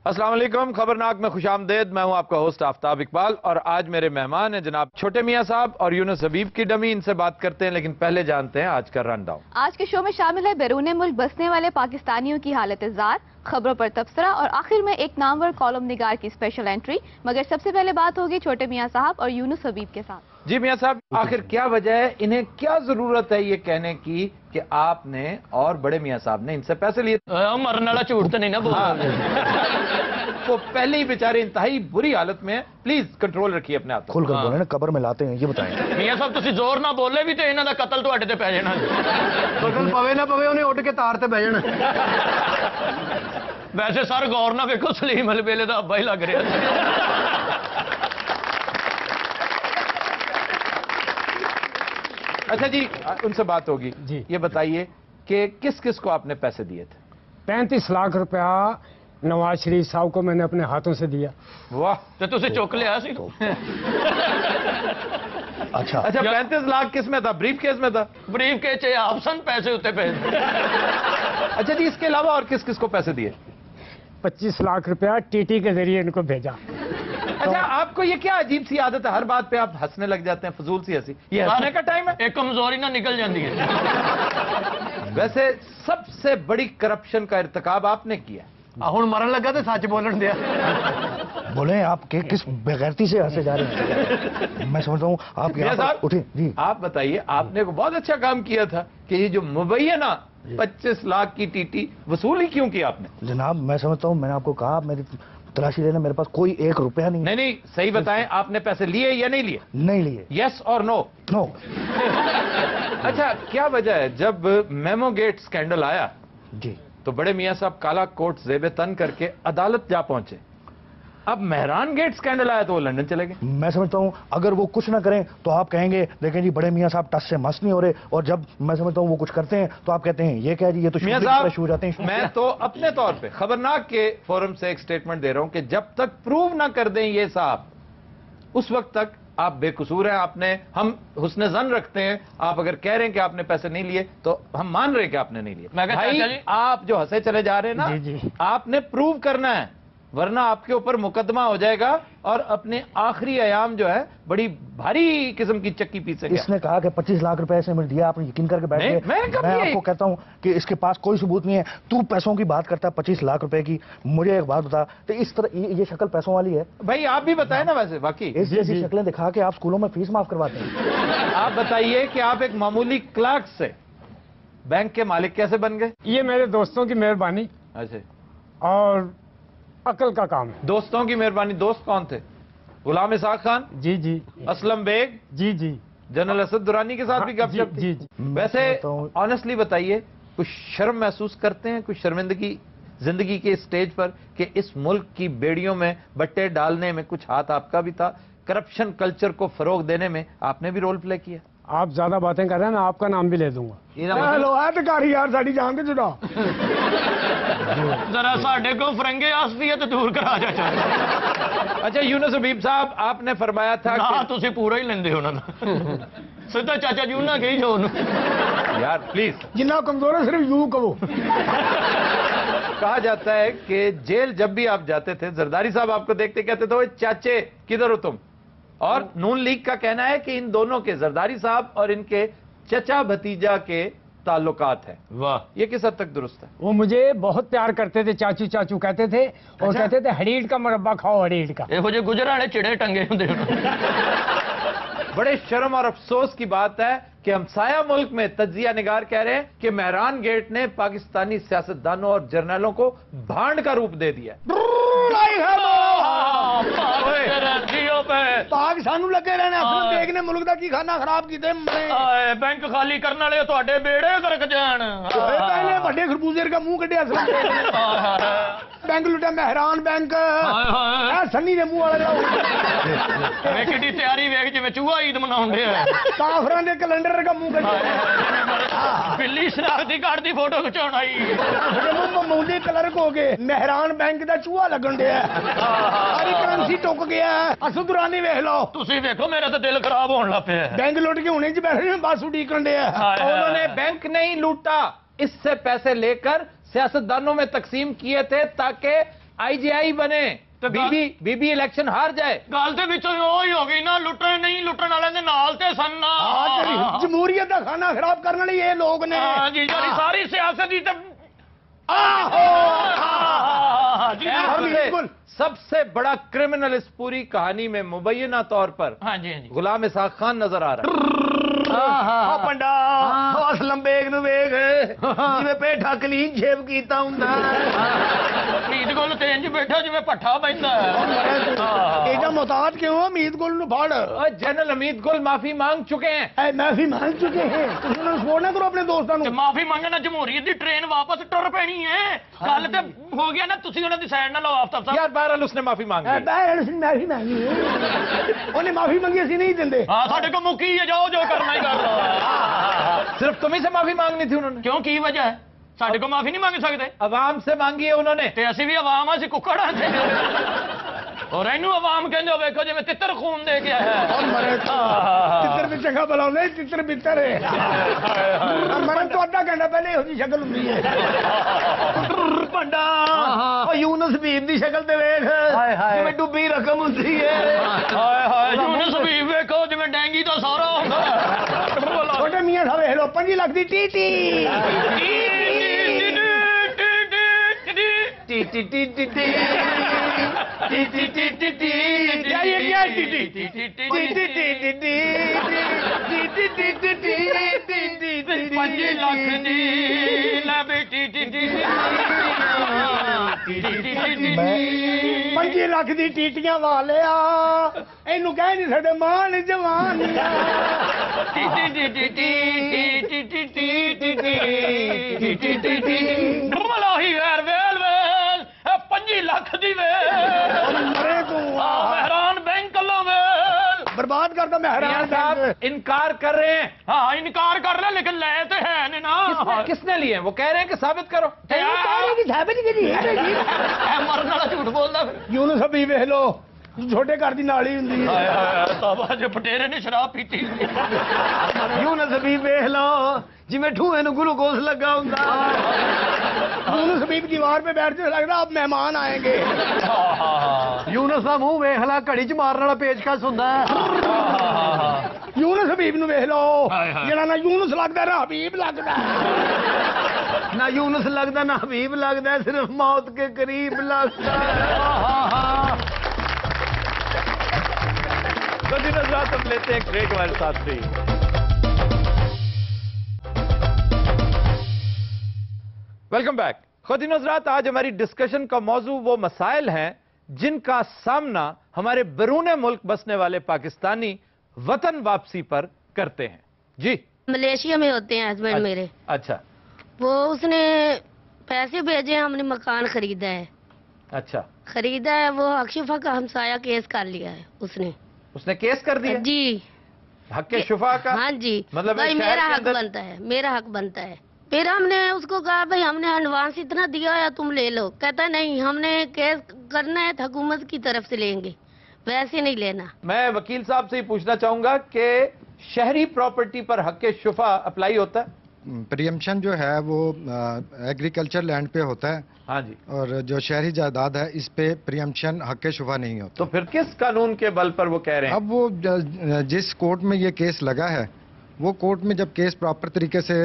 السلام علیکم، خبرناک میں خوش آمدید۔ میں ہوں آپ کا ہوسٹ آفتاب اقبال، اور آج میرے مہمان ہیں جناب چھوٹے میاں صاحب اور یونس حبیب کی ڈمی۔ ان سے بات کرتے ہیں، لیکن پہلے جانتے ہیں آج کا رن ڈاؤن۔ آج کے شو میں شامل ہے بیرون ملک بسنے والے پاکستانیوں کی حالت زار، خبروں پر تبصرہ اور آخر میں ایک نامور کالم نگار کی اسپیشل انٹری۔ مگر سب سے پہلے بات ہوگی چھوٹے میاں صاحب اور یونس حبیب کے ساتھ۔ جی میاں صاحب، آخر کیا وجہ ہے، انہیں کیا ضرورت ہے یہ کہنے کی کہ آپ نے اور بڑے میاں صاحب نے ان سے پیسے لیے؟ مرنے والا جھوٹ تو نہیں نا بول وہ پہلے ہی بیچارے انتہائی بری حالت میں ہیں، پلیز کنٹرول رکھیے اپنے آپ کو۔ کھل کر بولے نا، قبر میں لاتے ہیں، یہ بتائیں۔ میاں صاحب تسی زور نہ بولے بھی تو انہاں دا قتل تواڈے تے پے جانا۔ قتل پوے نہ پوے انہیں اٹھ کے تار تے بہ جانا۔ ویسے سر غور نہ ویکھو، سلیم البیلے دا ابا ہی لگ رہا۔ اچھا جی، ان سے بات ہوگی۔ جی یہ بتائیے کہ کس کس کو آپ نے پیسے دیے تھے؟ 35 لاکھ روپیہ نواز شریف صاحب کو میں نے اپنے ہاتھوں سے دیا۔ واہ، تے تسی چک لیا سی؟ اچھا اچھا 35 لاکھ کس میں تھا؟ بریف کیس میں تھا؟ بریف کے چے آپ سن پیسے ہوتے پے۔ اچھا جی، اس کے علاوہ اور کس کس کو پیسے دیے؟ 25 لاکھ روپیہ ٹی ٹی کے ذریعے ان کو بھیجا۔ اچھا، آپ کو یہ کیا عجیب سی عادت ہے، ہر بات پہ آپ ہنسنے لگ جاتے ہیں، فضول سی ہنسی؟ یہ ہنسنے کا ٹائم ہے؟ ایک کمزوری نہ نکل جاندی ہے۔ ویسے سب سے بڑی کرپشن کا ارتکاب آپ نے کیا۔ ہوں مرن لگا تو سچ بولن دیا۔ بولیں آپ کس بغیرتی سے ہنسے جا رہے ہیں؟ میں سمجھتا ہوں آپ یہاں پر اٹھیں۔ جی آپ بتائیے، آپ نے بہت اچھا کام کیا تھا کہ یہ جو مبینہ 25 لاکھ کی ٹی ٹی وصول ہی کیوں کیا آپ نے؟ جناب میں سمجھتا ہوں، میں نے آپ کو کہا میری تلاشی لینا، میرے پاس کوئی 1 روپیہ نہیں۔ نہیں، صحیح بتائیں، آپ نے پیسے لیے یا نہیں لیے؟ نہیں لیے۔ یس اور نو؟ نو۔ اچھا، کیا وجہ ہے جب میمو گیٹ سکینڈل آیا جی تو بڑے میاں صاحب کالا کوٹ زیب تن کر کے عدالت جا پہنچے، اب مہران گیٹ سکینڈل آیا تو وہ لندن چلے گئے؟ میں سمجھتا ہوں اگر وہ کچھ نہ کریں تو آپ کہیں گے دیکھیں جی بڑے میاں صاحب ٹس سے مس نہیں ہو رہے، اور جب میں سمجھتا ہوں وہ کچھ کرتے ہیں تو آپ کہتے ہیں یہ کیا جی، یہ تو میاں شروع ہو جاتے صاحب، ہیں۔ میں تو اپنے طور پہ خبرناک کے فورم سے ایک سٹیٹمنٹ دے رہا ہوں کہ جب تک پروو نہ کر دیں یہ صاحب، اس وقت تک آپ بے قصور ہیں۔ آپ نے، ہم حسن ظن رکھتے ہیں، آپ اگر کہہ رہے ہیں کہ آپ نے پیسے نہیں لیے تو ہم مان رہے ہیں کہ آپ نے نہیں لیے۔ میں کہتا بھائی، چاچا جی، آپ جو ہنسے چلے جا رہے ہیں نا، جی آپ نے پروو کرنا ہے، ورنہ آپ کے اوپر مقدمہ ہو جائے گا اور اپنے آخری ایام جو ہے بڑی بھاری قسم کی چکی پیسے گا۔ اس نے کہا کہ 25 لاکھ روپے سے مجھے دیا، آپ نے یقین کر کے بیٹھ گئے۔ میں کب میں دیا؟ آپ کو کہتا ہوں کہ اس کے پاس کوئی ثبوت نہیں ہے، تو پیسوں کی بات کرتا ہے 25 لاکھ روپے کی۔ مجھے ایک بات بتا، تو اس طرح یہ شکل پیسوں والی ہے؟ بھائی آپ بھی بتائیں نا، ویسے واقعی اس جیسی شکلیں دکھا کے آپ اسکولوں میں فیس معاف کرواتے ہیں؟ آپ بتائیے کہ آپ ایک معمولی کلرک سے بینک کے مالک کیسے بن گئے؟ یہ میرے دوستوں کی مہربانی اچھا، اور عقل کا کام ہے۔ دوستوں کی مہربانی؟ دوست کون تھے؟ غلام اسحاق خان، جی جی اسلم بیگ، جی جی جنرل اسد درانی کے ساتھ بھی گپ شپ تھی؟ جی جی۔ ویسے آنیسٹلی بتائیے، کچھ شرم محسوس کرتے ہیں، کچھ شرمندگی زندگی کے اسٹیج پر کہ اس ملک کی بیڑیوں میں بٹے ڈالنے میں کچھ ہاتھ آپ کا بھی تھا، کرپشن کلچر کو فروغ دینے میں آپ نے بھی رول پلے کیا؟ آپ زیادہ باتیں کر رہے ہیں، میں آپ کا نام بھی لے دوں گا۔ یار ساڑی جان کے جڑا ذرا ساڈے کو فرنگے آستی ہے تو دور کرا جا چاہتا۔ اچھا یونس حبیب صاحب، آپ نے فرمایا تھا نا کہ تسی پورا ہی لیندے ہو نا۔ سیدھا چاچا جی انہاں کہی جو یار پلیز، جنہ کمزور ہے صرف یوں کہو۔ کہا جاتا ہے کہ جیل جب بھی آپ جاتے تھے، زرداری صاحب آپ کو دیکھتے کہتے تھے اوے چاچے کدھر ہو تم؟ اور نون لیگ کا کہنا ہے کہ ان دونوں کے، زرداری صاحب اور ان کے چچا بھتیجا کے تعلقات ہیں۔ واہ، یہ کس حد تک درست ہے؟ وہ مجھے بہت پیار کرتے تھے، چاچو چاچو کہتے تھے، اور کہتے تھے ہڑیڑ کا مربع کھاؤ، ہڑیڑ کا۔ یہ جو گجرانے چڑے ٹنگے ہوندے۔ بڑے شرم اور افسوس کی بات ہے کہ ہمسایہ ملک میں تجزیہ نگار کہہ رہے ہیں کہ مہران گیٹ نے پاکستانی سیاستدانوں اور جرنیلوں کو بھانڈ کا روپ دے دیا۔ پاک سانو لگے رہنے، اصل بیگ نے ملک دا کی کھانا خراب کیتے مرے۔ بینک خالی کرنے والے تواڈے بیڑے گرک جان۔ پہلے بڑے خربوزے کا منہ کڈیا اصل بینک لٹا، مہران بینک سنی دے منہ والا کڈی تیاری ویکھ جویں چوہا عید مناون دے کافراں دے کیلنڈر کا منہ کڈیا، بلی شناختی کارڈ دی فوٹو کھچاون آئی، مودی کلرک ہو گئے، مہران بینک دا چوہا لگن دیا، ساری کرنسی ٹک گیا، اسد درانی ویکھ لو۔ تسی ویکھو میرا تو دل خراب ہون لگ پیا۔ بینک لٹ کے ہونے چ بیٹھے بس اڈیکن دیا۔ انہوں نے بینک نہیں لوٹا، اس سے پیسے لے کر سیاستدانوں میں تقسیم کیے تھے تاکہ IGI ਬਣੇ ਤੇ ਬੀਬੀ ਇਲੈਕਸ਼ਨ ਹਾਰ ਜਾਏ। ਗੱਲ ਤੇ ਵਿੱਚੋਂ ਉਹ ਹੀ ਹੋ ਗਈ ਨਾ, ਲੁੱਟਣ ਨਹੀਂ ਲੁੱਟਣ ਵਾਲਿਆਂ ਦੇ ਨਾਲ ਤੇ ਸਨ ਨਾ। ਜਮਹੂਰੀਅਤ ਦਾ ਖਾਨਾ ਖਰਾਬ ਕਰਨ ਵਾਲੇ ਇਹ ਲੋਕ ਨੇ। ਹਾਂ ਜੀ, ਜਿਹੜੀ ਸਾਰੀ ਸਿਆਸਤ ਦੀ ਤੇ बिल्कुल सबसे बड़ा क्रिमिनल इस पूरी कहानी में मुबैना तौर पर हाँ जी, हाँ जी, गुलाम इसाक खान नजर आ रहा है। पंडा असलम बेग नु वेख जिवें पेठा क्लीन शेव कीता हुंदा। मीत गुल ते इंज बैठा जिवें भट्ठा पैंदा। एडा मोहताज क्यों हो? मीत गुल नु फाड़। जनरल अमीत गुल माफी मांग चुके हैं। माफी मांग चुके हैं, तुसीं उन्हां नूं सपोर्ट ना करो अपने दोस्तां ते नूं। माफी मंगना जमहूरीयत दी ट्रेन वापस टुर पैनी है। गल ते हो गया ना, तुसीं उन्हां दी साइड ना लो आफ्ताब साहब। यार बहरहाल उसने माफी मांग ली। बहरहाल उसने माफी मांगी है। उन्हें माफी मंगी असीं नहीं दिंदे। हां, साडे को मुकी है, जाओ जो करना ही कर लो। सिर्फ तुम्ही से माफी मांगनी थी उन्होंने। क्यों, की वजह है? साडे को माफी नहीं मांग सकते? अवाम से मांगी है उन्होंने। ते असीं भी अवाम असीं कुक्कड़ हां ते। और इनू अवाम कहंदे हो, वेखो जिवें तितर खून दे के आया है। तितर भी चंगा भला होंदा, तितर बितर है। मरन तो आधा घंटा पहले इहो जी शक्ल हुंदी है। पंडा ओ यूनुस हबीब दी शक्ल ते वेख, जिवें डुब्बी रकम हुंदी है। हाय हाय, यूनुस हबीब वेखो जिवें डेंगी दा सारा हुंदा। छोटे मियां साहब वेख लो, 5 लाख दी टीटी। पंजी लाख दी टीटियां वालिया, इनू कह नहीं सकते मान जवान। ਲੱਖ ਦੀ ਵੇਲ मरे तू हैरान बैंक लो वेल बर्बाद करता मैं मियां हैरान साहब इनकार कर रहे हैं। हाँ, इनकार कर रहे लेकिन ले तो है नहीं ना। किसने लिए? वो कह रहे हैं कि साबित करो। मरने वाला झूठ बोलता फिर। यूनुस हबीब वेख लो, छोटे घर दी नाली हुंदी है। तब जो पटेरे ने शराब पीती। यूनुस हबीब वेख लो, जिवें ठूए नूं ग्लूकोज लगा हुंदा। यूनुस हबीब दीवार पे बैठते लगदा अब मेहमान आएंगे। यूनुस दा मुंह वेख ला, घड़ी च मारन वाला पेचकस हुंदा। यूनुस हबीब नूं वेख लो, जेड़ा ना यूनुस लगदा ना हबीब लगदा। ना यूनुस लगदा ना हबीब लगदा, सिर्फ मौत के करीब लगदा। तो जी नज़रात, हम लेते हैं एक ब्रेक हमारे साथ से। Welcome back. खुदी नज़रात, आज हमारी डिस्कशन का मौजू वो मसाइल हैं जिनका सामना हमारे बैरून मुल्क बसने वाले पाकिस्तानी वतन वापसी पर करते हैं। जी, मलेशिया में होते हैं हस्बैंड मेरे। अच्छा वो उसने पैसे भेजे, हमने मकान खरीदा है। अच्छा, खरीदा है, वो अक्षफा का हमसाया केस कर लिया है उसने केस कर दिया जी। हक के शुफा का। हाँ जी, मतलब भाई शहर मेरा के हक अंदर- बनता है, मेरा हक बनता है। फिर हमने उसको कहा भाई हमने एडवांस इतना दिया है, तुम ले लो। कहता नहीं, हमने केस करना है तो हुकूमत की तरफ से लेंगे, वैसे नहीं लेना। मैं वकील साहब से ही पूछना चाहूंगा कि शहरी प्रॉपर्टी पर हक के शुफा अप्लाई होता है? प्रियम्पशन जो है वो एग्रीकल्चर लैंड पे होता है, हाँ जी। और जो शहरी जायदाद है इस पे प्रियम्पशन हक शुफा नहीं होता। तो फिर किस कानून के बल पर वो कह रहे हैं? अब वो जिस कोर्ट में ये केस लगा है, वो कोर्ट में जब केस प्रॉपर तरीके से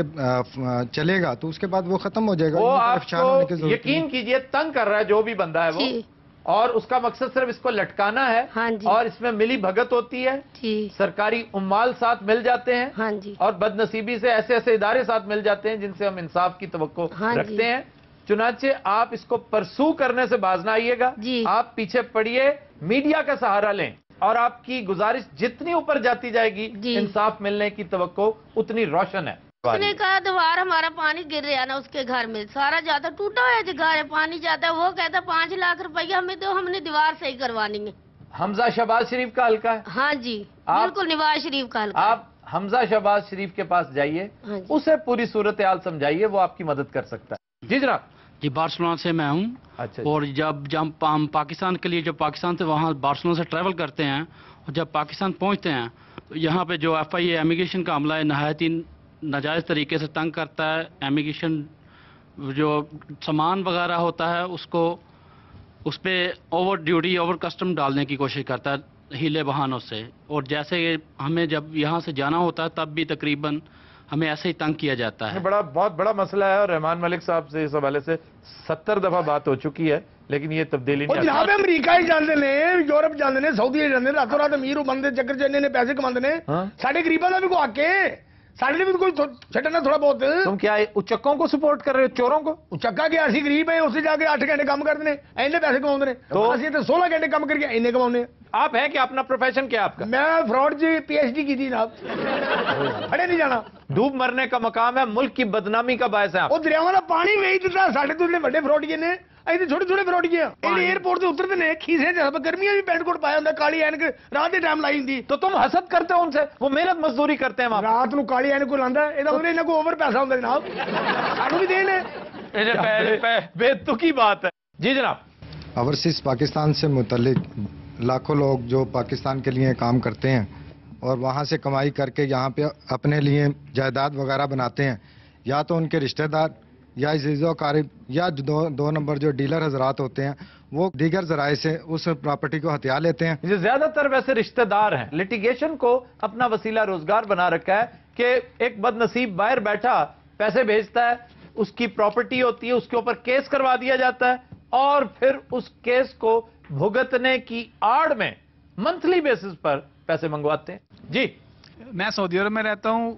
चलेगा तो उसके बाद वो खत्म हो जाएगा। वो इनमें परेशान होने की आपको जरूरत यकीन कीजिए तंग कर रहा है जो भी बंदा है वो, जी और उसका मकसद सिर्फ इसको लटकाना है। हाँ जी। और इसमें मिली भगत होती है, जी सरकारी उम्माल साथ मिल जाते हैं, हाँ जी और बदनसीबी से ऐसे ऐसे इदारे साथ मिल जाते हैं जिनसे हम इंसाफ की तवक्को हाँ जी। रखते हैं। चुनाचे आप इसको परसू करने से बाज ना आइएगा, जी। आप पीछे पड़िए, मीडिया का सहारा लें, और आपकी गुजारिश जितनी ऊपर जाती जाएगी जी। इंसाफ मिलने की तवक्को उतनी रोशन है। उसने कहा दीवार हमारा पानी गिर रहा ना उसके घर में, सारा ज्यादा टूटा हुआ है घर है, पानी जाता है। वो कहता 5 लाख रुपया हमें तो, हमने दीवार सही करवानी है। हमजा शहबाज शरीफ का हल्का है। हाँ जी, बिल्कुल नवाज शरीफ का हल्का है। आप हमजा शहबाज शरीफ के पास जाइए, हाँ जी। उसे पूरी सूरत हाल समझाइए, वो आपकी मदद कर सकता है। जी जनाब। जी, बार्सिलोना से मैं हूँ। अच्छा। और जब हम पाकिस्तान के लिए, जब पाकिस्तान से वहाँ बार्सिलोना से ट्रैवल करते हैं और जब पाकिस्तान पहुँचते हैं तो यहाँ पे जो FIA इमिग्रेशन का अमला है नहायत ही नाजायज़ तरीके से तंग करता है। इमिग्रेशन जो सामान वगैरह होता है उसको उस पर ओवर ड्यूटी ओवर कस्टम डालने की कोशिश करता है हीले बहानों से। और जैसे हमें जब यहाँ से जाना होता है तब भी तकरीबन हमें ऐसे ही तंग किया जाता है। बहुत बड़ा मसला है और रहमान मलिक साहब से इस हवाले से 70 दफा बात हो चुकी है, लेकिन ये तब्दीली नहीं। जनाब अमरीका ही जाते ने, यूरोप जाते ने, सऊदी जाते, रातों रात अमीर बनते चक्कर च इन्ने पैसे कमाते ने। साडे गरीबां दा भी को आके साडे भी कोई छड्डना थोड़ा बहुत। तुम क्या उचक्कों को सपोर्ट कर रहे हो, चोरों को? उचक्का क्या, असि गरीब है, उससे जाके 8 घंटे काम करते ने, इन्ने पैसे कमाते ने। तो असि तो 16 घंटे काम करके इन्ने कमाउने। आप है कि अपना प्रोफेशन क्या आपका? मैं फ्रॉड जी PhD की थी जनाब, खड़े नहीं जाना। डूब मरने का मकाम है, मुल्क की बदनामी का बायस है। वो दरियावां दा पानी वेच दिता साडे तो बड़े फ्रॉडिये ने, ऐसे छोटे छोटे फ्रॉडिये एयरपोर्ट से उतरते ने, खीसे गर्मियां भी पैंट कोट पाया होंदा, काली ऐनक रात के टाइम लाई होंदी। तो तुम हसद करते हो उनसे, वो मेहनत मजदूरी करते हैं वहां। रात को काली ऐनक को लांदा, ਇਹਦਾ मतलब इन्हां को ओवर पैसा होंदा जनाब, सानू भी देन है। बेतुकी बात है। जी जनाब। ओवरसीज पाकिस्तान से मुतल्लिक लाखों लोग जो पाकिस्तान के लिए काम करते हैं और वहाँ से कमाई करके यहाँ पे अपने लिए जायदाद वगैरह बनाते हैं, या तो उनके रिश्तेदार या अज़ीज़ो क़रीब या दो नंबर जो डीलर हजरात होते हैं वो दीगर ज़राए से उस प्रॉपर्टी को हथिया लेते हैं। जो ज्यादातर वैसे रिश्तेदार हैं, लिटिगेशन को अपना वसीला रोजगार बना रखा है कि एक बदनसीब बाहर बैठा पैसे भेजता है, उसकी प्रॉपर्टी होती है, उसके ऊपर केस करवा दिया जाता है और फिर उस केस को भुगतने की आड़ में मंथली बेसिस पर पैसे मंगवाते हैं। जी, मैं सऊदी अरब में रहता हूं,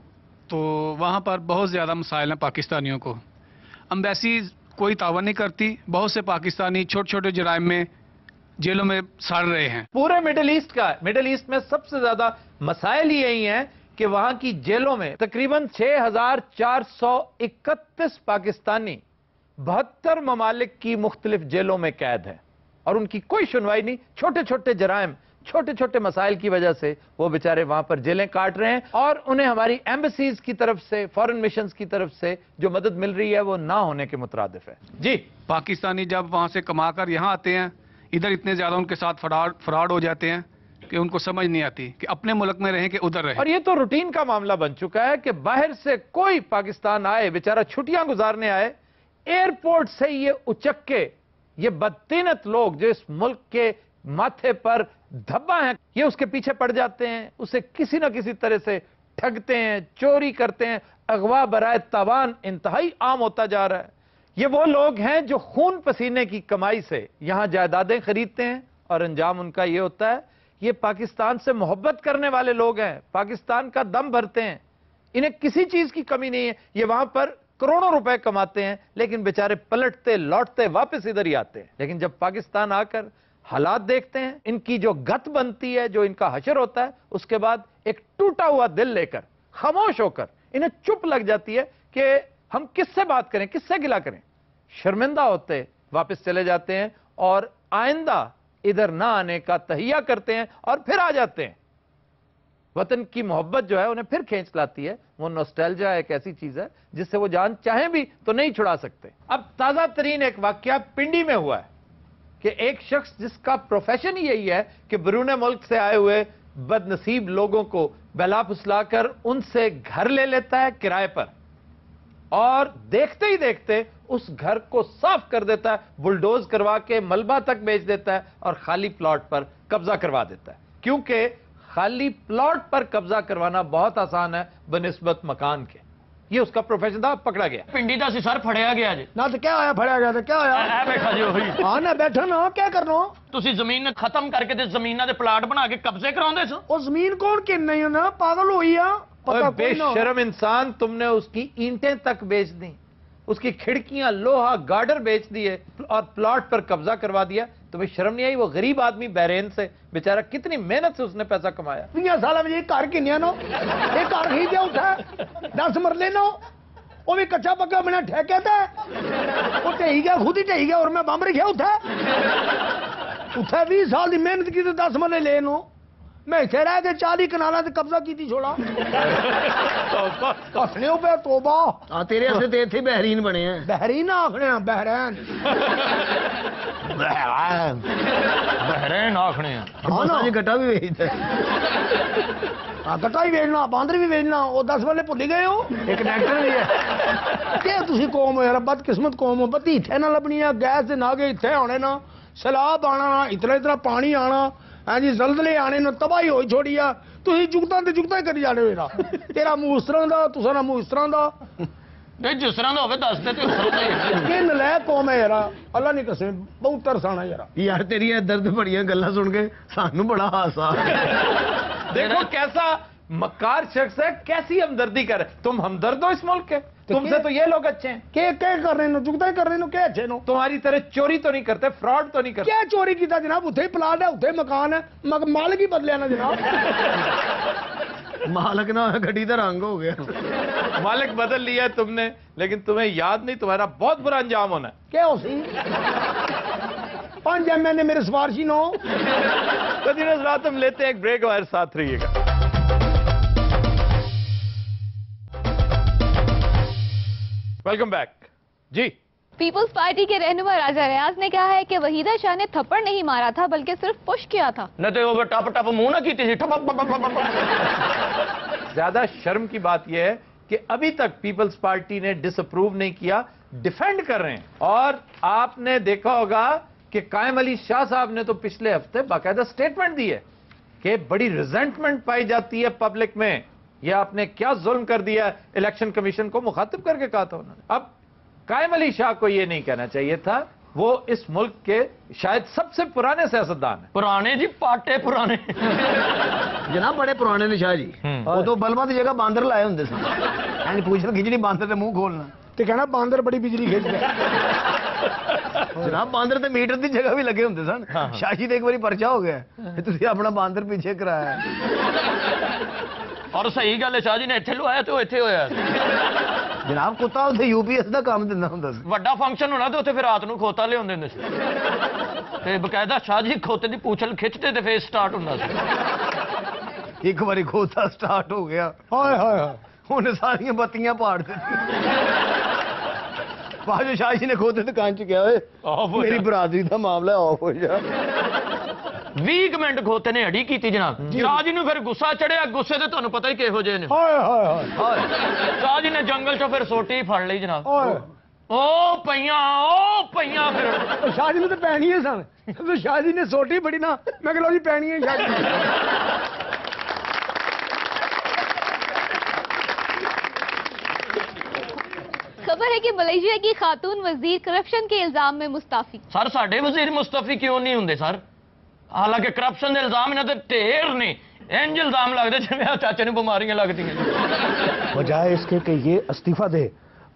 तो वहां पर बहुत ज्यादा मसाइल हैं पाकिस्तानियों को। एम्बेसी कोई तावन नहीं करती, बहुत से पाकिस्तानी छोटे छोटे जराइम में जेलों में सड़ रहे हैं। पूरे मिडिल ईस्ट में सबसे ज्यादा मसाइल यही हैं कि वहां की जेलों में तकरीबन 6431 पाकिस्तानी 72 ममालिक की मुख्तलिफ जेलों में कैद है और उनकी कोई सुनवाई नहीं। छोटे छोटे जराइम, छोटे छोटे मसाइल की वजह से वो बेचारे वहां पर जेलें काट रहे हैं और उन्हें हमारी एम्बेसीज की तरफ से, फॉरेन मिशंस की तरफ से जो मदद मिल रही है वो ना होने के मुतरादिफ है। जी, पाकिस्तानी जब वहां से कमाकर यहाँ आते हैं, इधर इतने ज्यादा उनके साथ फ्रॉड हो जाते हैं कि उनको समझ नहीं आती कि अपने मुल्क में रहें कि उधर रहें। और ये तो रूटीन का मामला बन चुका है कि बाहर से कोई पाकिस्तान आए, बेचारा छुट्टियां गुजारने आए, एयरपोर्ट से ये उचक्के, ये बदतीनत लोग जो इस मुल्क के माथे पर धब्बा हैं, ये उसके पीछे पड़ जाते हैं, उसे किसी न किसी तरह से ठगते हैं, चोरी करते हैं। अगवा बराए तावान इंतहाई आम होता जा रहा है। ये वो लोग हैं जो खून पसीने की कमाई से यहां जायदादें खरीदते हैं और अंजाम उनका ये होता है। ये पाकिस्तान से मोहब्बत करने वाले लोग हैं, पाकिस्तान का दम भरते हैं, इन्हें किसी चीज की कमी नहीं है। ये वहां पर करोड़ों रुपए कमाते हैं लेकिन बेचारे पलटते लौटते वापस इधर ही आते हैं। लेकिन जब पाकिस्तान आकर हालात देखते हैं, इनकी जो गत बनती है, जो इनका हशर होता है, उसके बाद एक टूटा हुआ दिल लेकर, खामोश होकर इन्हें चुप लग जाती है कि हम किससे बात करें, किससे गिला करें। शर्मिंदा होते वापस चले जाते हैं और आइंदा इधर ना आने का तहिया करते हैं और फिर आ जाते हैं। वतन की मोहब्बत जो है उन्हें फिर खींच लाती है। वो नॉस्टैल्जिया एक ऐसी चीज है जिससे वो जान चाहें भी तो नहीं छुड़ा सकते। अब ताजा तरीन एक वाकया पिंडी में हुआ है कि एक शख्स जिसका प्रोफेशन ही यही है कि बैरून मुल्क से आए हुए बदनसीब लोगों को बहला फुसलाकर उनसे घर ले लेता है किराए पर और देखते ही देखते उस घर को साफ कर देता है, बुलडोज करवा के मलबा तक बेच देता है और खाली प्लॉट पर कब्जा करवा देता है। क्योंकि खाली प्लॉट पर कब्जा करवाना बहुत आसान है बनिस्बत मकान के। ये उसका प्रोफेशन था, पकड़ा गया। पिंडी दा सर फड़िया गया जी ना। तो क्या आया, फड़िया गया तो क्या आया? बैठा जी वही। हाँ ना, बैठा ना, क्या करना? ਤੁਸੀਂ ਜ਼ਮੀਨ ਖਤਮ ਕਰਕੇ ਤੇ ਜ਼ਮੀਨਾਂ ਦੇ ਪਲਾਟ ਬਣਾ ਕੇ ਕਬਜ਼ੇ ਕਰਾਉਂਦੇ ਸੋ। ਉਹ ਜ਼ਮੀਨ कौन किन्नी है ना, पागल हुई है। बेशरम इंसान, तुमने उसकी ईंटें तक बेच दी, उसकी खिड़कियां, लोहा, गार्डर बेच दिए और प्लॉट पर कब्जा करवा दिया। तुम्हें शर्म नहीं आई? वो गरीब आदमी बहरेन से बेचारा कितनी मेहनत से उसने पैसा कमाया। 20 साल में ये घर किन्या नो, ये घर खरीदे उठा 10 मरले नो, वो भी कच्चा पक्का बिना ठेके था, वो ढही गया, खुद ही ढही गया और मैं बम रखा उठा 20 साल की मेहनत की तो 10 मरले ले नो। मैं इतने रह के 40 कनाल से कब्जा की छोड़ा। हसने पे तोबा। हाँ, तेरे हसे तो इतने बहरीन बने हैं। बहरीन आखने, बहरैन बहरैन आखने। हाँ ना, गट्टा भी बेचता है। हाँ, गट्टा भी बेचना, बांदर भी बेचना। वो 10 वाले भुल गए हो, एक डॉक्टर भी है। क्या तुसी कौम हो यार, बदकिस्मत कौम हो। बत्ती इत्थे ना लभनी है, गैस से ना गए इत्थे आने ना, सैलाब आना, इतना इतना पानी आना, हाँ जी जलजले आने ने तबाही होई छोड़ी आ। तुसीं जुगतां ते जुगतां ही करी जाने हो मेरा, तेरा मुंह इस तरह दा, तुसा ना मुंह इस तरह दा। नहीं जिस तरह का होवे दस दे ते उस तरह दा ही। ये नलायक कौम है यार, अल्लाह नहीं कसम बहुत तरस आना यार। यार तेरी दर्द भड़ियां गल्लां सुन के सानू बड़ा हासा। देखो कैसा मक्कार शख्स है, कैसी हमदर्दी कर। तुम हमदर्द हो इस मुल्क के, तुमसे तो ये लोग अच्छे हैं। क्या कर रहे हो, जुगतां ही कर रहे हो, क्या अच्छे नो? तुम्हारी तरह चोरी तो नहीं करते, फ्रॉड तो नहीं करते। क्या चोरी किया जनाब? उत्थे ही प्लाट है, उत्थे ही मकान है, मालिक ही बदलिया ना जनाब। मालक ना गड्डी का रंग हो गया। मालिक बदल लिया है तुमने, लेकिन तुम्हें याद नहीं, तुम्हारा बहुत बुरा अंजाम होना है। क्या हो सी 5 MN मेरे सिफारशी नो। तो दिन रात हम लेते हैं एक ब्रेक, और साथ रहिएगा। वेलकम बैक जी। पीपल्स पार्टी के रहनुमा राजा रियाज ने कहा है कि वहीदा शाह ने थप्पड़ नहीं मारा था बल्कि सिर्फ पुश किया था। न तो वो टप टप मुंह ना की थी, ठप ज्यादा शर्म की बात यह है कि अभी तक पीपल्स पार्टी ने डिसअप्रूव नहीं किया, डिफेंड कर रहे हैं। और आपने देखा होगा कि कायम अली शाह साहब ने तो पिछले हफ्ते बाकायदा स्टेटमेंट दी है कि बड़ी रिजेंटमेंट पाई जाती है पब्लिक में, यह आपने क्या जुल्म कर दिया। इलेक्शन कमीशन को मुखातिब करके कहा था उन्होंने। अब कायम अली शाह को यह नहीं कहना चाहिए था, वो इस मुल्क के शायद सबसे पुराने सियासतदान हैं। पुराने जी, पाटे पुराने जनाब बड़े पुराने ने शाह जी। वो तो बलमा की जगह बांदर लाए होंगे सन। यानी पूछना खिचड़ी बांदर से मुंह खोलना ते कहना बांदर बड़ी बिजली खींचदा। जनाब बांदर ते मीटर की जगह भी लगे होंगे सन। शाह जी एक बार परचा हो गया, तुसीं अपना बांदर पीछे कराया। और सही गल है, शाह जी ने इत्थे लवाया तो इत्थे होया। जनाब कुत्ता उत्थे UPS का काम दिंदा हुंदा सी। ਵੱਡਾ ਫੰਕਸ਼ਨ ਹੋਣਾ ਤੇ ਉੱਥੇ ਫਿਰ ਰਾਤ ਨੂੰ ਖੋਤਾ ਲਿਆਉਂਦੇ ਹੁੰਦੇ ਸੀ ਤੇ ਬਕਾਇਦਾ ਸ਼ਾਹ ਜੀ ਖੋਤੇ ਦੀ ਪੂਛਲ ਖਿੱਚਦੇ ਤੇ ਫੇਰ ਸਟਾਰਟ ਹੁੰਦਾ ਸੀ। एक बारी खोता स्टार्ट हो गया, हाय हाय हाय, उन्हें सारियां बत्तियां पाड़ दी। बाजू शाह जी ने खोते दुकान च गया, मेरी बरादरी का मामला ऑफ हो जा। 20 ਮਿੰਟ ਖੋਤੇ ਨੇ ਅੜੀ ਕੀਤੀ ਜਨਾਬ। ਸ਼ਾਹ ਜੀ ਨੂੰ ਫਿਰ ਗੁੱਸਾ ਚੜਿਆ, ਗੁੱਸੇ ਤੇ ਤੁਹਾਨੂੰ ਪਤਾ ਹੀ ਕਿਹੋ ਜਿਹੇ ਨੇ। हाय हाय हाय, ਸ਼ਾਹ ਜੀ ਨੇ ਜੰਗਲ ਚੋਂ ਫਿਰ ਸੋਟੀ ਫੜ ਲਈ ਜਨਾਬ। हाय। ਉਹ ਪਈਆਂ ਫਿਰ तो शाह जी ने तो पैनी है सन। तो शाह जी ने सोटी बड़ी ना, मैं कहता जी पैनी है शाह जी। खबर है कि मलेशिया की खातून वजीर करप्शन के इल्जाम में मुस्ताफी। ਸਰ ਸਾਡੇ ਵਜ਼ੀਰ ਮੁਸਤਫੀ ਕਿਉਂ ਨਹੀਂ ਹੁੰਦੇ ਸਰ? ਹਾਲਾਂਕਿ ਕਰਪਸ਼ਨ ਦੇ ਇਲਜ਼ਾਮ ਇਹਨਾਂ ਤੇ ਢੇਰ ਨੇ। ਇੰਜ ਇਲਜ਼ਾਮ ਲੱਗਦੇ ਜਿਵੇਂ ਆ ਚਾਚੇ ਨੂੰ ਬਿਮਾਰੀਆਂ ਲੱਗਦੀਆਂ। बजाय इसके कि ये इस्तीफा दे,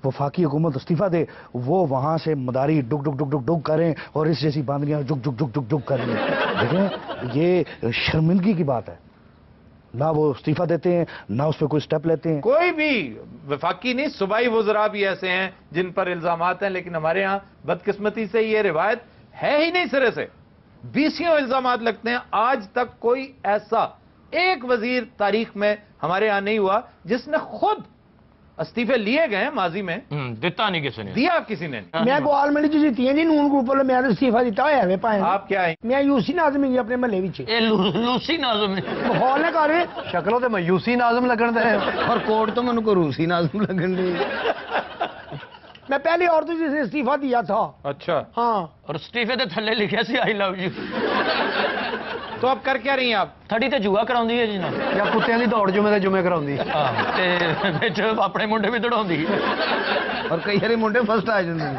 वफाकी हुकूमत इस्तीफा दे, वो वहाँ से मदारी डुग डुग डुग डुग डुग करें और इस जैसी बांदरियाँ जुग जुग जुग जुग जुग करें। देखें ये शर्मिंदगी की बात है, ना वो इस्तीफा देते हैं ना उस पर कोई स्टेप लेते हैं। कोई भी वफाकी नहीं, सूबाई वज़रा भी ऐसे हैं जिन पर इल्जामात हैं, लेकिन हमारे यहाँ बदकिस्मती से ये रिवायत है ही नहीं सिरे से। 20 इल्जामात लगते हैं। आज तक कोई ऐसा एक वजीर तारीख में हमारे यहाँ नहीं हुआ जिसने खुद इस्तीफे लिए गए हैं माजी में। ਦਿੱਤਾ नहीं किसी ने, दिया किसी ने। मैं गोलमंडी च जीती जी नून ग्रुप वाले, मैं इस्तीफा दिता होया वे भाएं। आप क्या है? मैं यूसी नाज़म ही अपने महल्ले विच। ਇਹ ਲੂਸੀ ਨਾਜ਼ਮ ਨੇ। माहौल ने कर शक्लों ते मायूसी नाज़म लगन दे और कोट तो मैनू को रूसी नाज़म लगन दी। मैं पहली औरत जिसे इस्तीफा दिया था। अच्छा, हाँ। और इस्तीफे ਦੇ ਥੱਲੇ ਲਿਖਿਆ ਸੀ आई लव यू। तो अब कर क्या रही हैं आप? ਥੜੀ ਤੇ ਜੂਆ ਕਰਾਉਂਦੀ ਹੈ ਜੀ ਨਾ। या कुत्तियां दी दौड़ जुमे दे जुमे कराउंदी ਤੇ ਵਿੱਚ ਆਪਣੇ ਮੁੰਡੇ ਵੀ ਦੜਾਉਂਦੀ। और कई सारे मुंडे फर्स्ट आ जाते।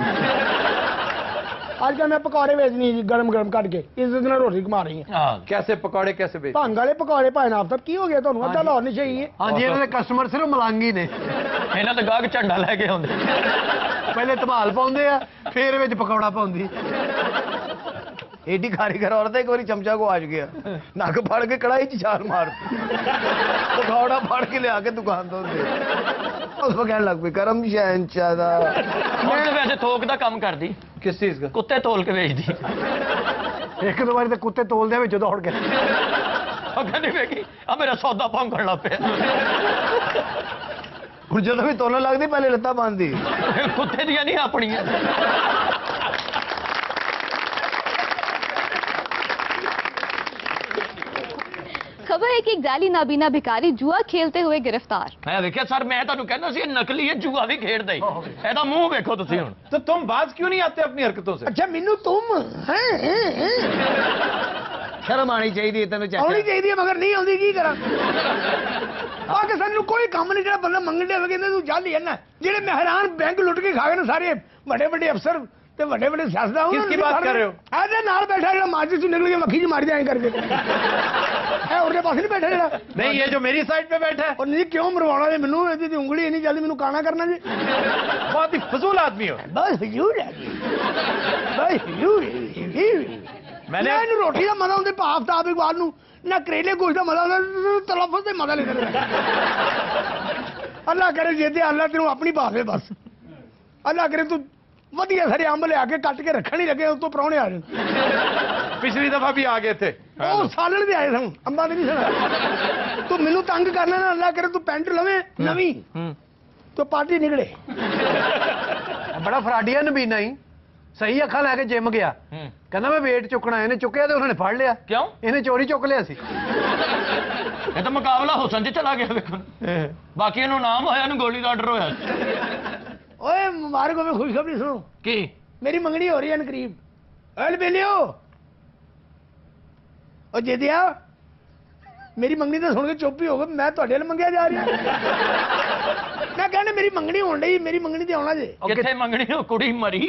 आजकल मैं पकौड़े बेचनी जी, गरम गरम कट के इज्जत नाल रोटी कमा रही है। कैसे पकौड़े कैसे बेच? भंग वाले पकौड़े भाई नाब साहब की हो गया ਤੁਹਾਨੂੰ ਅੱਧਾ ਲਾਹੌਰ ਨਹੀਂ चाहिए। हाँ जी, इन्होंने कस्टमर सिर्फ मलांगी ने। ਇਹਨਾਂ ਦੇ ਗਾਹਕ ਝੰਡਾ ਲੈ ਕੇ ਆਉਂਦੇ। पहले धमाल पाउंदे आ, फिर विच पकौड़ा पाउंदी। एडी कारीगर औरत एक बारी चमचा को आज गया, नक फड़ के कढ़ाई च छाल मार, पकौड़ा फड़ के लिया के दुकान तो दे। उसको कहने लग पई करम शहंशाह दा। ਹੁਣ ਤੇ ਵੈਸੇ ਥੋਕ ਦਾ ਕੰਮ ਕਰਦੀ। किस चीज का? ਕੁੱਤੇ ਤੋਲ ਕੇ ਵੇਚਦੀ। एक दो बारी तो कुत्ते तोल दे विच दौड़ गए। ਉਹ ਕਹਿੰਦੀ ਵੇਖੀ ਆ ਮੇਰਾ ਸੌਦਾ ਭੌਂਕਣ ਲੱਗ ਪਿਆ। ਹੁਣ ਜਦੋਂ ਵੀ ਤੋਲਣ ਲੱਗਦੀ ਪਹਿਲੇ ਲੱਤਾਂ ਬੰਨਦੀ। ਕੁੱਤੇ ਦੀਆਂ ਨਹੀਂ ਆਪਣੀਆਂ। खबर है है कि एक जाली नाबीना भिखारी जुआ खेलते हुए गिरफ्तार। मैं देखिए सर, मैं ਤੁਹਾਨੂੰ ਕਹਿੰਦਾ ਸੀ ਇਹ ਨਕਲੀ ਹੈ, ਜੂਆ ਵੀ ਖੇਡਦਾ ਹੀ। ਇਹਦਾ ਮੂੰਹ ਵੇਖੋ ਤੁਸੀਂ ਹੁਣ। तो तुम बाज क्यों नहीं आते अपनी हरकतों से? अच्छा मैनू तुम ਸ਼ਰਮ ਆਣੀ ਚਾਹੀਦੀ ਹੈ ਤੈਨੂੰ ਆਉਣੀ ਚਾਚਾ। ਚਾਹੀਦੀ ਹੈ ਮਗਰ ਨਹੀਂ ਆਉਂਦੀ, ਕੀ ਕਰਾਂ? ਪਾਕਿਸਤਾਨ ਨੂੰ ਕੋਈ ਕੰਮ ਨਹੀਂ, ਜਿਹੜਾ ਬੰਦਾ ਮੰਗਣ ਦੇ ਹੋਵੇ ਕਹਿੰਦੇ ਤੂੰ ਜਾਲੀ ਹੈ ਨਾ। ਜਿਹੜੇ ਮਹਿਰਾਨ ਬੈਂਕ ਲੁੱਟ ਕੇ ਖਾ ਗਏ ਨੇ ਸਾਰੇ ਵੱਡੇ ਵੱਡੇ ਅਫਸਰ ਤੇ ਵੱਡੇ ਵੱਡੇ ਸਿਆਸਤਦਾਨ। ਕਿਸ ਕੀ ਬਾਤ ਕਰ ਰਹੇ ਹੋ? ਇਹਦੇ ਨਾਲ ਬੈਠਾ ਜਿਹੜਾ ਮਾਰਚ ਚੋਂ ਨਿਕਲ ਕੇ ਮੱਖੀ ਚ ਮਾਰ ਜਾਏ ਕਰਕੇ, ਇਹ ਉਹਦੇ ਪਾਸੇ ਨਹੀਂ ਬੈਠਾ ਜਿਹੜਾ। नहीं, ये जो मेरी साइड पे बैठा है ਉਹ ਨਹੀਂ ਕਿਉਂ ਮਰਵਾਉਣਾ ਜੇ ਮੈਨੂੰ? ਇਹਦੀ ਉਂਗਲੀ ਇੰਨੀ ਜਲਦੀ ਮੈਨੂੰ ਕਾਣਾ ਕਰਨਾ ਜੀ। बहुत ही फजूल आदमी हो। ਬਸ ਹਜ਼ੂਰ ਹੈ ਬਸ ਹਜ਼ੂਰ। मैंने ਇਹਨੂੰ ਰੋਟੀ ਦਾ ਮਜ਼ਾ ਹੁੰਦੇ ਭਾਫ ਤਾਬ ਇਕਬਾਲ ਨੂੰ ਨਾ, ਕਰੇਲੇ ਗੋਸ਼ਤ ਦਾ ਮਜ਼ਾ ਹੁੰਦਾ, ਤਲਫਜ਼ ਤੇ ਮਜ਼ਾ ਲੈਂਦੇ ਨੇ। ਅੱਲਾ ਕਰੇ ਜੇ ਤੇ ਅੱਲਾ ਤੈਨੂੰ ਆਪਣੀ ਭਾਵੇ ਬਸ। ਅੱਲਾ ਕਰੇ ਤੂੰ ਵਧੀਆ ਸਾਰੇ ਅੰਬ ਲਿਆ ਕੇ ਕੱਟ ਕੇ ਰੱਖਣ ਹੀ ਲੱਗੇ, ਉਸ ਤੋਂ ਪ੍ਰਾਹੁਣੇ ਆ ਜਾਣ। पिछली दफा भी आ गए थे। ਉਹ ਸਾਲਣ ਦੇ ਆਏ ਸਨ, ਅੰਬਾਂ ਦੇ ਨਹੀਂ ਸਨ। ਤੂੰ ਮੈਨੂੰ ਤੰਗ ਕਰਨਾ ਨਾ, ਅੱਲਾ ਕਰੇ ਤੂੰ ਪੈਂਟ ਲਵੇਂ ਨਵੀਂ ਤੂੰ ਪਾਰਟੀ ਨਿਕਲੇ। ਬੜਾ ਫਰਾਡੀਆ ਨਬੀਨਾ ਹੀ ਸਹੀ ਅੱਖਾਂ ਲੈ ਕੇ ਜਿਮ ਗਿਆ, ਕਹਿੰਦਾ ਮੈਂ weight ਚੁੱਕਣਾ। ਇਹਨੇ ਚੁੱਕਿਆ ਤੇ ਉਹਨਾਂ ਨੇ ਫੜ ਲਿਆ। ਕਿਉਂ? ਇਹਨੇ ਚੋਰੀ ਚੁੱਕ ਲਿਆ ਸੀ। ਇਹ ਤਾਂ ਮੁਕਾਬਲਾ ਹੁਸਨ 'ਚ ਚਲਾ ਗਿਆ ਵੇਖੋ। ਬਾਕੀ ਇਹਨੂੰ ਨਾਮ ਹੋਇਆ, ਇਹਨੂੰ ਗੋਲੀ ਦਾ ਆਰਡਰ ਹੋਇਆ। ਓਏ ਮੁਬਾਰਕ ਹੋਵੇ, ਖੁਸ਼ਖਬਰੀ ਸੁਣੋ। ਕੀ? ਮੇਰੀ ਮੰਗਣੀ ਹੋ ਰਹੀ ਹੈ ਕਰੀਬ। ਓਏ ਬੇਲਿਓ, ਉਹ ਜੇਦਿਆ ਮੇਰੀ ਮੰਗਣੀ ਤਾਂ ਸੁਣ ਕੇ ਚੁੱਪ ਹੀ ਹੋ ਗਏ। ਮੈਂ ਤੁਹਾਡੇ ਨਾਲ ਮੰਗਿਆ ਜਾ ਰਿਹਾ। ਮੈਂ ਕਹਿੰਦਾ ਮੇਰੀ ਮੰਗਣੀ ਹੋਣ ਡਈ, ਮੇਰੀ ਮੰਗਣੀ ਤੇ ਆਉਣਾ ਜੇ। ਕਿੱਥੇ ਮੰਗਣੀ? ਉਹ ਕੁੜੀ ਮਰੀ।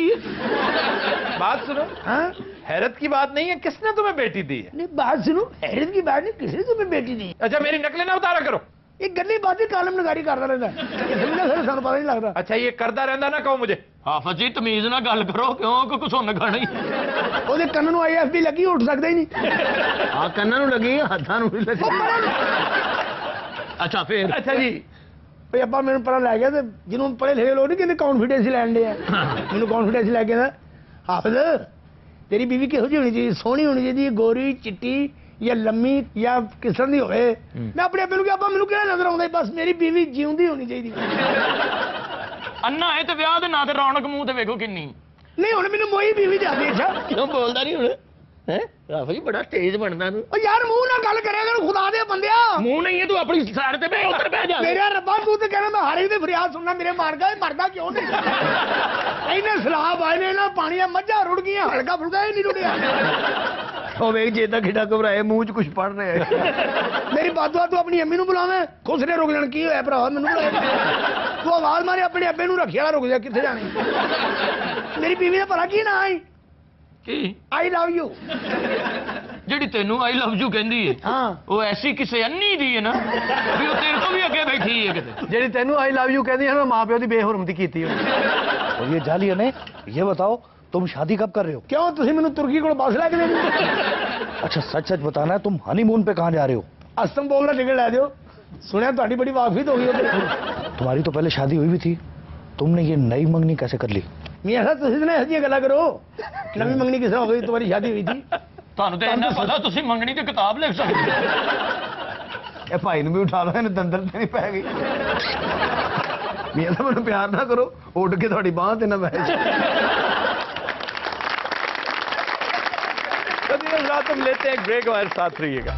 बात सुनो। हाँ हैरत की बात नहीं है, किसने तुम्हें बेटी दी है? नहीं बात सुनो, हैरत की बात नहीं, किसी ने तुम्हें बेटी दी। अच्छा मेरी नकलें ना उतारा करो। ये गली बात कालम नगारी करता रहता है, सर सानू पता नहीं लगता। अच्छा ये करता रहता ना, कहो मुझे। ਹਾਫਿਜ਼ ਜੀ ਤਮੀਜ਼ ਨਾਲ ਗੱਲ ਕਰੋ, ਕਿਉਂ ਕੋਈ ਕੁਸੁੰਨ ਖਾਣੀ। ਉਹਦੇ ਕੰਨ ਨੂੰ IFB ਲੱਗੀ, ਉੱਠ ਸਕਦਾ ਹੀ ਨਹੀਂ। ਹਾਂ ਕੰਨਾਂ ਨੂੰ ਲੱਗੀ, ਹੱਥਾਂ ਨੂੰ ਵੀ ਲੱਗੀ। ਅੱਛਾ ਫੇਰ? अच्छा जी, ਭਈ ਆਪਾਂ ਮੈਨੂੰ ਪਤਾ ਲੱਗ ਗਿਆ ਤੇ ਜਿਹਨੂੰ ਪੜੇ ਲਿਖੇ ਲੋਕ ਨਹੀਂ ਕਹਿੰਦੇ ਕੌਨਫੀਡੈਂਸ ਲੈਣ ਦੇ ਆ। ਮੈਨੂੰ ਕੌਨਫੀਡੈਂਸ ਲੈ ਕੇ ਨਾ, ਹਾਫਿਜ਼ ਤੇਰੀ ਬੀਵੀ ਕਿਹੋ ਜਿਹੀ ਹੋਣੀ ਚਾਹੀਦੀ? ਸੋਹਣੀ ਹੋਣੀ ਚਾਹੀਦੀ, ਗੋਰੀ ਚਿੱਟੀ ਜਾਂ ਲੰਮੀ ਜਾਂ ਕਿਸ ਤਰ੍ਹਾਂ ਦੀ ਹੋਵੇ? ਮੈਂ ਆਪਣੇ ਅੱਬੇ ਨੂੰ ਕਿਹਾ, ਆਪਾਂ ਮੈਨੂੰ ਕਿਹੜਾ ਨਜ਼ਰ ਆਉਂਦਾ, ਬਸ ਮੇਰੀ ਬੀਵੀ ਜਿਉਂਦੀ ਹੋਣੀ ਚਾਹੀਦੀ। ਅੰਨਾ ਇਹ ਤੇ ਵਿਆਹ ਦੇ ਨਾਂ ਤੇ ਰੌਣਕ ਮੂੰਹ ਤੇ ਵੇਖੋ ਕਿੰਨੀ। ਨਹੀਂ ਹੁਣ ਮੈਨੂੰ ਮੋਈ ਬੀਵੀ ਦੇ ਆਦੇ। ਅੱਛਾ ਕਿਉਂ ਬੋਲਦਾ ਨਹੀਂ ਹੁਣ? ਹੈ ਰਾਫਾ ਜੀ ਬੜਾ ਤੇਜ਼ ਬਣਦਾ ਤੂੰ। ਓ ਯਾਰ ਮੂੰਹ ਨਾਲ ਗੱਲ ਕਰਿਆ ਕਰ, ਖੁਦਾ ਦੇ ਬੰਦਿਆ। ਮੂੰਹ ਨਹੀਂ ਹੈ, ਤੂੰ ਆਪਣੀ ਸਾਈਡ ਤੇ ਬੈ, ਉੱਧਰ ਬਹਿ ਜਾ। ਮੇਰਾ ਰੱਬਾ ਤੂੰ ਤੇ ਕਹਿੰਦਾ ਮੈਂ ਹਾਰੇ ਦੀ ਫਰਿਆਦ ਸੁਣਨਾ, ਮੇਰੇ ਮਾਰ ਗਿਆ, ਮਰਦਾ ਕਿਉਂ ਨਹੀਂ? ਇਹਨੇ ਸਲਾਬ ਆਏ ਨੇ ਨਾ, ਪਾਣੀਆਂ ਮੱਝਾਂ ਰੁੜ ਗਈਆਂ, ਹਲਕਾ ਫੁਲਕਾ ਹੀ ਨਹੀਂ ਰੁੜਿਆ। ਉਹ ਵੇਖ ਜੇ ਤਾਂ ਖਿੱਡਾ ਘਬਰਾਏ, ਮੂੰਹ 'ਚ ਕੁਝ ਪੜ ਰਿਹਾ ਹੈ। ਮੇਰੀ ਬਾਦਵਾ ਤੂੰ ਆਪਣੀ ਅੰਮੀ ਨੂੰ ਬੁਲਾਵੇਂ, ਖੁਸਰੇ ਰੁਕ ਜਾਣ। ਕੀ ਹੋਇਆ ਭਰਾ, ਮੈਨੂੰ ਬੁਲਾ। ਤੂੰ ਆਵਾਜ਼ ਮਾਰੇ ਆਪਣੇ ਅੱਬੇ ਨੂੰ, ਰੱਖਿਆ ਰੁਕ ਜਾ, ਕਿੱਥੇ ਜਾਣੀ? ਮੇਰੀ ਬੀਵੀ ਦਾ ਭਰਾ ਕੀ ਨਾਂ ਹੈ? ਕੀ? ਆਈ ਲਵ ਯੂ। ਜਿਹੜੀ ਤੈਨੂੰ ਆਈ ਲਵ ਯੂ ਕਹਿੰਦੀ ਹੈ, ਹਾਂ ਉਹ ਐਸੀ ਕਿਸੇ ਅੰਨੀ ਦੀ ਹੈ ਨਾ ਵੀ ਉਹ ਤੇਰੇ ਤੋਂ ਵੀ ਅੱਗੇ ਬੈਠੀ ਹੈ ਕਿਤੇ। ਜਿਹੜੀ ਤੈਨੂੰ ਆਈ ਲਵ ਯੂ ਕਹਿੰਦੀ ਹੈ ਨਾ, ਮਾਂ ਪਿਓ ਦੀ ਬੇਹੁਰਮਤੀ ਕੀਤੀ ਹੋਈ। और ये जालिया ने ये बताओ तुम शादी कब कर रहे हो? ਕਿਉਂ ਤੁਸੀਂ ਮੈਨੂੰ ਤੁਰਕੀ ਕੋਲ ਬੱਸ ਲੈ ਕੇ ਦੇਣੀ? अच्छा सच सच बताना है, तुम हनीमून पे कहाँ जा रहे हो? ਅਸਤੰਬੁਲ ਦਾ ਟਿਕਟ ਲੈ ਦਿਓ, ਸੁਣਿਆ ਤੁਹਾਡੀ ਬੜੀ ਵਾਕਫੀਤ ਹੋ ਗਈ ਉੱਧਰ। तुम्हारी तो पहले शादी हुई भी थी, तुमने ये नई मंगनी कैसे कर ली? ਮੀਆਂ ਸਾਹਿਬ ਤੁਸੀਂ ਨਾ ਇਹੋ ਜਿਹੀਆਂ ਗੱਲਾਂ ਕਰੋ। ਨਵੀਂ ਮੰਗਣੀ ਕਿਸ ਤਰ੍ਹਾਂ ਹੋ ਗਈ? ਤੁਹਾਡੀ ਸ਼ਾਦੀ ਹੋਈ ਥੀ। ਤੁਹਾਨੂੰ ਤੇ ਇੰਨਾ ਪਤਾ, ਤੁਸੀਂ ਮੰਗਣੀ ਤੇ ਕਿਤਾਬ ਲਿਖ ਸਕਦੇ। ਇਹ ਭਾਈ ਨੂੰ ਵੀ ਉਠਾ ਲਓ, ਇਹਨੂੰ ਦੰਦਲ ਤੇ ਨਹੀਂ ਪੈ ਗਈ। ਮੀਆਂ ਸਾਹਿਬ ਮੈਨੂੰ ਪਿਆਰ ਨਾ ਕਰੋ, ਉੱਡ ਕੇ ਤੁਹਾਡੀ ਬਾਂਹ ਤੇ ਨਾ ਬਹਿ ਜਾ। तुम लेते हैं एक ब्रेक और साथ रहिएगा।